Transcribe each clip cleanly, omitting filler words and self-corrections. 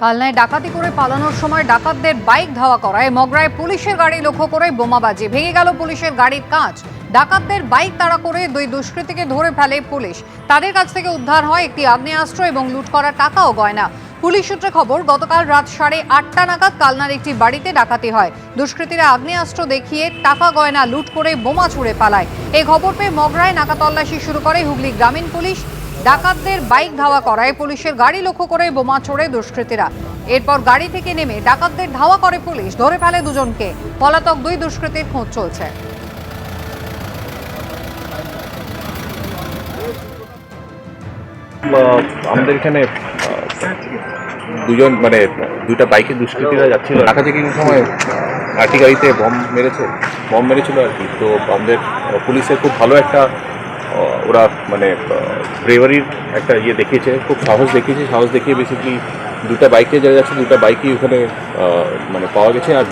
কালনায় ডাকাতি করে পালানোর সময় ডাকাতদের বাইক ধাওয়া করায় মগরায় পুলিশের গাড়ি লক্ষ্য করে বোমাবাজি, ভেঙে গেল পুলিশের গাড়ির কাঁচ। ডাকাতদের বাইক তাড়া করে দুই দুষ্কৃতীকে ধরে ফেলে পুলিশ। তাদের কাছ থেকে উদ্ধার হয় একটি আগ্নেয়াস্ত্র এবং লুট করা টাকা ও গয়না। পুলিশ সূত্রে খবর, গতকাল রাত 8:30 নাগাদ কালনার একটি বাড়িতে ডাকাতি হয়। দুষ্কৃতীরা আগ্নেয়াস্ত্র দেখিয়ে টাকা গয়না লুট করে বোমা ছুড়ে পালায়। এই খবর পেয়ে মগরায় নাকা তল্লাশি শুরু করে হুগলি গ্রামীণ পুলিশ। ডাকাতদের বাইক ধাওয়া করায় পুলিশের গাড়ি লক্ষ্য করে বোমা ছোড়ে দুষ্কৃতীরা। এরপর গাড়ি থেকে নেমে ডাকাতদের ধাওয়া করে পুলিশ, ধরে ফেলে দুজনকে। পলাতক দুই দুষ্কৃতীর খোঁজ চলছে। আমাদের এখানে দুইটা বাইকে দুষ্কৃতীরা যাচ্ছিল, ঢাকা থেকে সময় আরটি গাড়িতে বম মেরেছিল আর কি। তো আমাদের পুলিশের খুব ভালো একটা ওরা ব্রেভারির একটা দেখিয়েছে, খুব সাহস দেখিয়ে বেসিক্যালি দুটা বাইকে যারা যাচ্ছে, দুটা বাইকই ওখানে পাওয়া গেছে। আর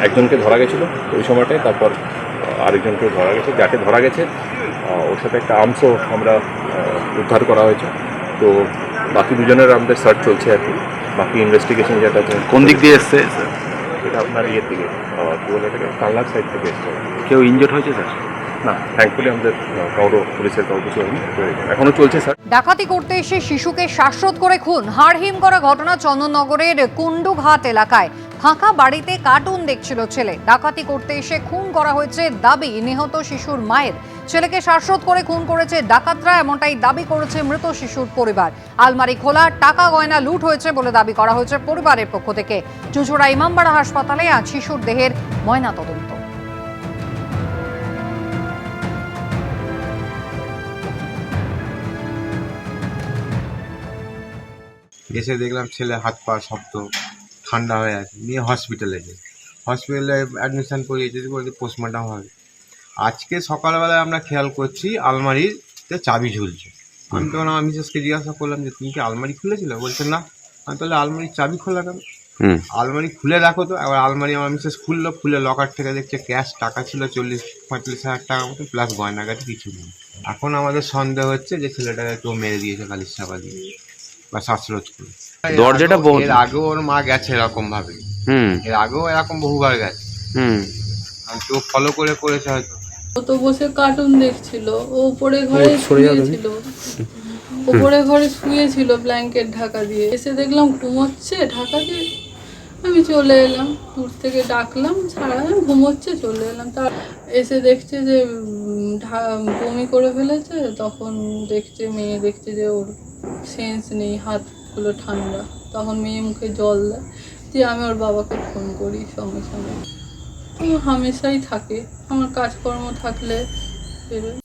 একজনকে ধরা গেছিলো ওই সময়টায়। তারপর আরেকজনকে ধরা গেছে, যাকে ধরা গেছে ওর সাথে একটা আর্মসও আমরা উদ্ধার করা হয়েছে। তো বাকি দুজনের আমাদের সার্চ চলছে আর কি। বাকি ইনভেস্টিগেশন যেটা কোন দিক দিয়ে এসছে সেটা আপনার থেকে কী বলে এটাকে কালনার সাইড থেকে এসছে। কেউ ইনজোর্ড হয়েছে স্যার? না, থ্যাঙ্কফুলি আমাদের পুলিশের কারো কিছু হয়নি। তো এখনো চলছে স্যার। ডাকাতি করতে এসে শিশুকে শ্বাসরোধ করে খুন, হাড়হিম করা ঘটনা চন্দননগরের কুন্ডুঘাট এলাকায়। ফাঁকা বাড়িতে কার্টুন দেখছিল ছেলে। ডাকাতি করতে এসে খুন করা হয়েছে দাবি নিহত শিশুর মায়ের। ছেলেকে শ্বাসরোধ করে খুন করেছে ডাকাতরা, এমনটাই দাবি করেছে মৃত শিশুর পরিবার। আলমারি খোলা, টাকা গয়না লুট হয়েছে বলে দাবি করা হয়েছে পরিবারের পক্ষ থেকে। চুঁচুড়া ইমামবাড়া হাসপাতালে আজ শিশুর দেহের ময়নাতদন্ত। এসে দেখলাম ছেলে হাত পা শক্ত, ঠান্ডা হয়ে আছে, নিয়ে হসপিটালে অ্যাডমিশন করিয়েছি, বলছি পোস্টমর্টম হবে। আজকে সকালবেলায় আমরা খেয়াল করছি আলমারিতে চাবি ঝুলছে। আমি তখন আমার মিসেসকে জিজ্ঞাসা করলাম যে তুমি কি আলমারি খুলেছিল? বলছে না। আমি তাহলে আলমারির চাবি খোলা কেন? আলমারি খুলে রাখো তো। এবার আলমারি আমার মিসেস খুলে লকার থেকে দেখছে ক্যাশ টাকা ছিল 40-45 হাজার টাকা মতো, প্লাস গয়নাগাটি কিছু নেই। এখন আমাদের সন্দেহ হচ্ছে যে ছেলেটাকে কেউ মেরে দিয়েছে কালির চাপা দিয়ে বা শ্বাসরোধ করে। দরজাটা এর আগেও ওর মা গেছে এরকম ভাবে, এর আগেও এরকম বহুবার গেছে। কেউ ফলো করেছে হয়তো। ও তো বসে কার্টুন দেখছিল, ও উপরে ঘরে শুয়েছিল ব্ল্যাঙ্কেট ঢাকা দিয়ে। এসে দেখলাম ঘুমোচ্ছে ঢাকা দিয়ে। আমি চলে এলাম, দূর থেকে ডাকলাম, ছাড়া ঘুমোচ্ছে, চলে এলাম। তার এসে দেখছে যে বমি করে ফেলেছে। তখন মেয়ে দেখছে যে ওর সেন্স নেই, হাতগুলো ঠান্ডা। তখন মেয়ে মুখে জল দেয়, দিয়ে আমি ওর বাবাকে ফোন করি সঙ্গে সঙ্গে। ও হামেশাই থাকে, আমার কাজকর্ম থাকলে বেরোয়।